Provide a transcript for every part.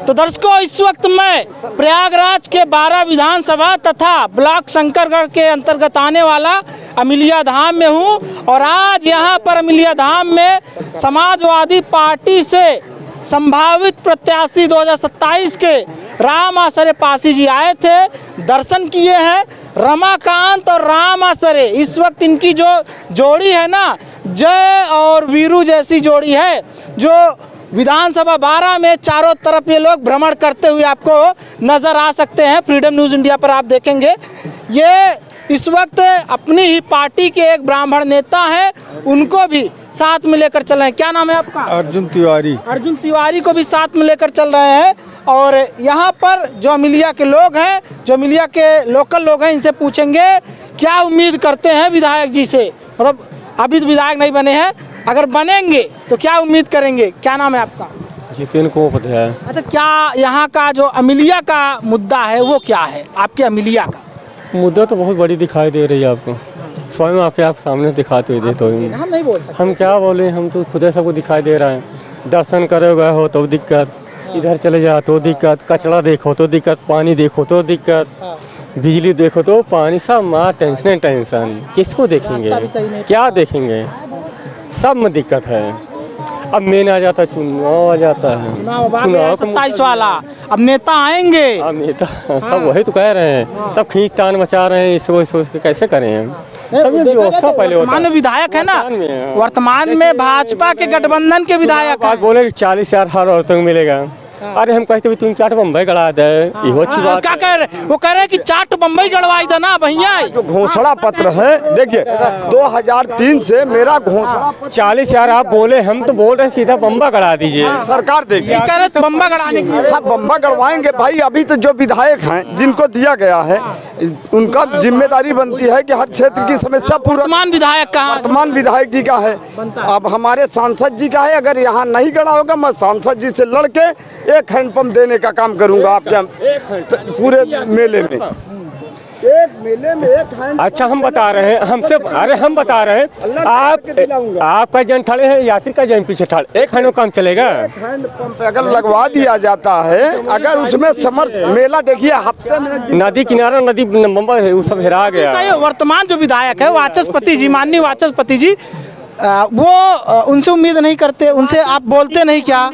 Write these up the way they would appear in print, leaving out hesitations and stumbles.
तो दर्शकों, इस वक्त मैं प्रयागराज के 12 विधानसभा तथा ब्लॉक शंकरगढ़ के अंतर्गत आने वाला अमिलिया धाम में हूं और आज यहां पर अमिलिया धाम में समाजवादी पार्टी से संभावित प्रत्याशी 2027 के राम आसरे पासी जी आए थे, दर्शन किए हैं। रमाकांत और राम आसरे, इस वक्त इनकी जो जोड़ी है ना, जय और वीरू जैसी जोड़ी है, जो विधानसभा 12 में चारों तरफ ये लोग भ्रमण करते हुए आपको नज़र आ सकते हैं। फ्रीडम न्यूज़ इंडिया पर आप देखेंगे। ये इस वक्त अपनी ही पार्टी के एक ब्राह्मण नेता हैं, उनको भी साथ में लेकर चल रहे हैं। क्या नाम है आपका? अर्जुन तिवारी। अर्जुन तिवारी को भी साथ में लेकर चल रहे हैं। और यहाँ पर जो अमिलिया के लोग हैं, जो अमिलिया के लोकल लोग हैं, इनसे पूछेंगे क्या उम्मीद करते हैं विधायक जी से। मतलब अभी तो विधायक नहीं बने हैं, अगर बनेंगे तो क्या उम्मीद करेंगे। क्या नाम है आपका? जितेन को पता है। अच्छा, क्या यहाँ का जो अमिलिया का मुद्दा है वो क्या है आपके अमिलिया का? मुद्दा तो बहुत बड़ी दिखाई दे रही है आपको, स्वयं आप सामने दिखाते हुए तो हम नहीं बोल सकते। हम क्या बोले, हम तो खुद सबको दिखाई दे रहा है। दर्शन करे गए हो तो दिक्कत, इधर चले जाओ तो दिक्कत, कचरा देखो तो दिक्कत, पानी देखो तो दिक्कत, बिजली देखो तो पानी, सब माँ टेंशन। किसको देखेंगे, क्या देखेंगे, सब में दिक्कत है। अब मेन आ जाता है, चुनाव आ जाता है, चुनाव 27 वाला, अब नेता आएंगे। अब नेता सब वही तो कह रहे हैं, सब खींचतान मचा रहे हैं, इसको सोच के कैसे करें हम। सब व्यवस्था पहले वर्तमान में विधायक है ना, वर्तमान में भाजपा के गठबंधन के विधायक बोले 40,000 हर औरतों को मिलेगा। अरे हम कहते तुम चाट बम्बई गड़ा दे, क्या कह रहे? वो कह रहे हैं कि चाट बम्बई गड़वाई देना भैया। जो घोषणा पत्र है, देखिए 2003 से मेरा घोषणा 40,000 आप बोले, हम तो बोल रहे हैं सीधा बम्बा गड़ा दीजिए। सरकार देगी। कह रहे बम्बा गड़ाने की। हाँ, बम्बा गड़वाएंगे भाई। अभी तो जो विधायक हैं, जिनको दिया गया है, उनका जिम्मेदारी बनती है कि हर क्षेत्र की समस्या पूरा। वर्तमान विधायक का, वर्तमान विधायक जी का है, अब हमारे सांसद जी का है। अगर यहाँ नहीं गड़ा होगा, मैं सांसद जी से लड़के एक हैंडपंप देने का काम करूंगा आपके पूरे मेले में। एक मेले में एक हैंड। अच्छा, हम बता रहे हैं, हमसे अरे हम बता रहे हैं, आपका जन ठड़े हैं, यात्री का जन पीछे ठड़े, एक हैंड काम चलेगा। हैंडपंप अगर लगवा दिया जाता है, अगर उसमें समर्थ मेला देखिए हफ्ते में नदी किनारा, नदी नंबर है, वो सब हेरा गया। वर्तमान जो विधायक है वाचस्पति जी, माननीय वाचस्पति जी, वो उनसे उम्मीद नहीं करते, उनसे आप बोलते नहीं क्या?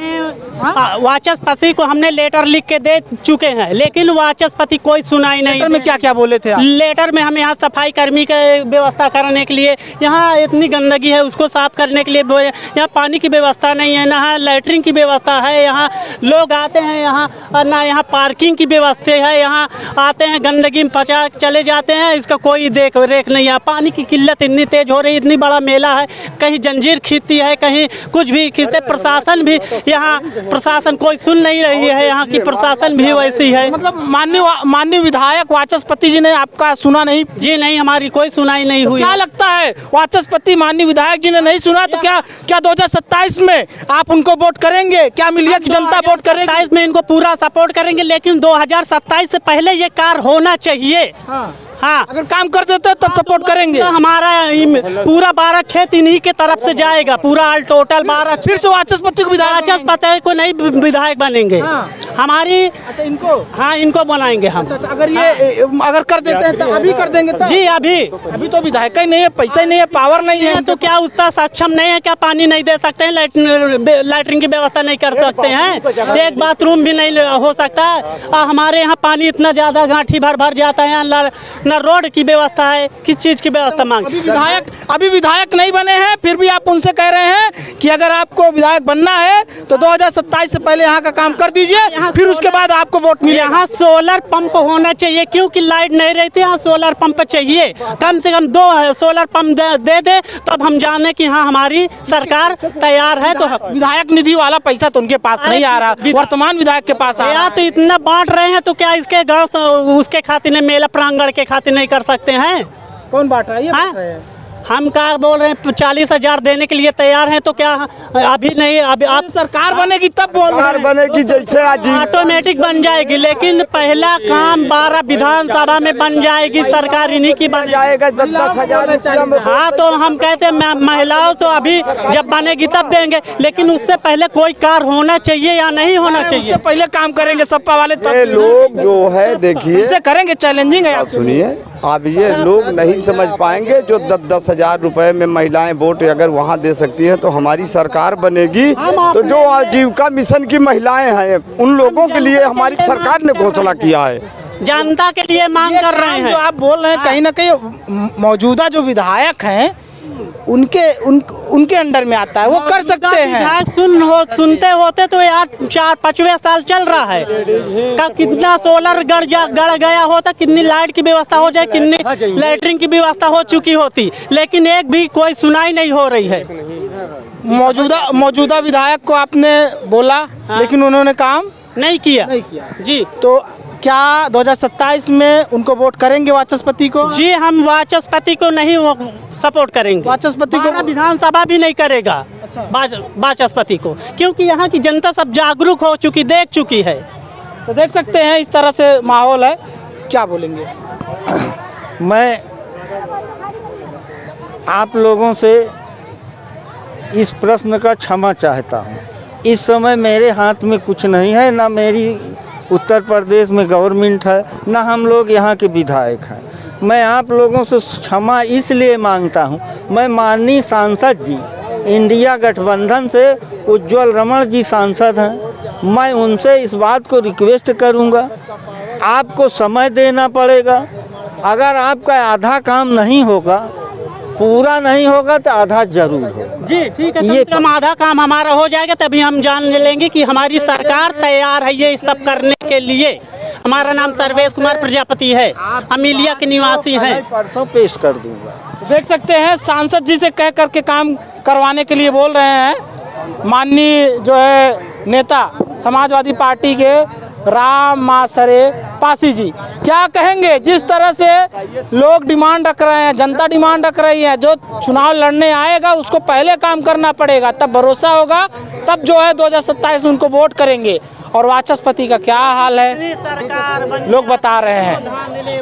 वाचस्पति को हमने लेटर लिख के दे चुके हैं, लेकिन वाचस्पति कोई सुनाई नहीं। लेटर में क्या क्या बोले थे आप? लेटर में हम यहाँ सफाई कर्मी की व्यवस्था करने के लिए, यहाँ इतनी गंदगी है उसको साफ करने के लिए, यहाँ पानी की व्यवस्था नहीं है, ना लैट्रिन की व्यवस्था है, यहाँ लोग आते हैं यहाँ, और ना यहाँ पार्किंग की व्यवस्था है, यहाँ आते हैं गंदगी में पचा चले जाते हैं, इसका कोई देख रेख नहीं है। पानी की किल्लत इतनी तेज हो रही, इतनी बड़ा मेला है, कहीं जंजीर खींचती है, कहीं कुछ भी खींचते। प्रशासन भी यहाँ, प्रशासन कोई सुन नहीं रही है, यहाँ की प्रशासन भी वैसी है। मतलब माननीय विधायक वाचस्पति जी ने आपका सुना नहीं? जी नहीं, हमारी कोई सुनाई नहीं हुई। क्या लगता है, वाचस्पति माननीय विधायक जी ने नहीं सुना तो क्या 2027 में आप उनको वोट करेंगे? क्या अमिलिया की जनता वोट करेगी? 2027 में इनको पूरा सपोर्ट करेंगे, लेकिन 2027 से पहले ये कार्य होना चाहिए। हाँ, अगर काम कर देते तब सपोर्ट करेंगे। तो हमारा पूरा 12 क्षेत्र इन्हीं के तरफ से जाएगा, पूरा ऑल टोटल 12। फिर से वाचस्पति को वाचस्पति को नहीं विधायक बनेंगे। हमारी अच्छा, इनको, हाँ, इनको बनाएंगे हम। अच्छा, अगर ये अगर कर देते हैं तो अभी कर देंगे तो? जी, अभी तो विधायक ही नहीं है, पैसा ही नहीं है, पावर नहीं है, तो क्या उतना सक्षम नहीं है? क्या पानी नहीं दे सकते हैं, लैट्रिन की व्यवस्था नहीं कर सकते हैं, एक बाथरूम भी नहीं हो सकता है। हमारे यहाँ पानी इतना ज्यादा गांठी भर जाता है, न रोड की व्यवस्था है, किस चीज की व्यवस्था मांग। अभी विधायक नहीं बने हैं, फिर भी आप उनसे कह रहे हैं कि अगर आपको विधायक बनना है तो 2027 से पहले यहाँ का काम कर दीजिए, फिर उसके बाद आपको वोट मिले। यहाँ सोलर पंप होना चाहिए, क्योंकि लाइट नहीं रहती, यहाँ सोलर पंप चाहिए, कम से कम 2 सोलर पंप दे तब हम जाने कि हाँ हमारी सरकार तैयार है। तो विधायक निधि वाला पैसा तो उनके पास नहीं आ रहा, वर्तमान विधायक के पास आ रहा है। तो इतना बांट रहे हैं, तो क्या इसके गाँव उसके खातिर मेला प्रांगण के खातिर नहीं कर सकते हैं? कौन बांट रहा है? ये बांट रहे हैं। हम क्या बोल रहे हैं 40,000 देने के लिए तैयार हैं तो क्या अभी नहीं, अभी आप सरकार बनेगी तब बोल रहे सरकार हैं। बनेगी जैसे आज ऑटोमेटिक बन जाएगी, लेकिन पहला काम 12 विधानसभा में बन जाएगी सरकार, इन्हीं की बन जाएगा 10,000 रुपया में। हाँ तो हम कहते हैं महिलाओं तो अभी जब बनेगी तब देंगे, लेकिन उससे पहले कोई कार्य होना चाहिए या नहीं होना चाहिए। उससे पहले काम करेंगे सपा वाले तब ये लोग जो है देखिए, इसे करेंगे, चैलेंजिंग है आपसे। सुनिए, अब ये लोग नहीं समझ पाएंगे जो 10,000 रुपए में महिलाएं वोट अगर वहाँ दे सकती हैं तो हमारी सरकार बनेगी, तो जो आजीविका मिशन की महिलाएं हैं उन लोगों के लिए हमारी सरकार ने घोषणा किया है। जनता के लिए मांग कर रहे जो हैं। आप बोल रहे हैं कहीं ना कहीं मौजूदा जो विधायक हैं उनके अंडर में आता है, वो कर सकते हैं। विधायक सुनते होते तो यार 4-5वें साल चल रहा है, कब कितना सोलर गड़ गया होता, कितनी लाइट की व्यवस्था हो जाए, कितनी लैटरिन की व्यवस्था हो चुकी होती, लेकिन एक भी कोई सुनाई नहीं हो रही है। मौजूदा विधायक को आपने बोला, लेकिन उन्होंने काम नहीं किया जी। तो क्या 2027 में उनको वोट करेंगे वाचस्पति को? जी हम वाचस्पति को नहीं सपोर्ट करेंगे, वाचस्पति को विधानसभा भी नहीं करेगा वाचस्पति को, क्योंकि यहाँ की जनता सब जागरूक हो चुकी, देख चुकी है। तो देख सकते हैं इस तरह से माहौल है, क्या बोलेंगे? मैं आप लोगों से इस प्रश्न का क्षमा चाहता हूँ। इस समय मेरे हाथ में कुछ नहीं है, ना मेरी उत्तर प्रदेश में गवर्नमेंट है, ना हम लोग यहाँ के विधायक हैं। मैं आप लोगों से क्षमा इसलिए मांगता हूँ, मैं माननीय सांसद जी इंडिया गठबंधन से उज्जवल रमण जी सांसद हैं, मैं उनसे इस बात को रिक्वेस्ट करूँगा, आपको समय देना पड़ेगा। अगर आपका आधा काम नहीं होगा, पूरा नहीं होगा तो आधा जरूर होगा। जी ठीक है, कम से कम आधा काम हमारा हो जाएगा, तभी हम जान लेंगे कि हमारी सरकार तैयार है ये सब करने के लिए। हमारा नाम सर्वेश कुमार प्रजापति है, अमीलिया के निवासी हैं। परसों पेश कर दूंगा। देख सकते हैं सांसद जी से कह करके काम करवाने के लिए बोल रहे हैं माननीय जो है नेता समाजवादी पार्टी के राम मासरे पासी जी। क्या कहेंगे जिस तरह से लोग डिमांड रख रहे हैं, जनता डिमांड रख रही है, जो चुनाव लड़ने आएगा उसको पहले काम करना पड़ेगा, तब भरोसा होगा, तब जो है 2027 में उनको वोट करेंगे। और वाचस्पति का क्या हाल है लोग बता रहे हैं।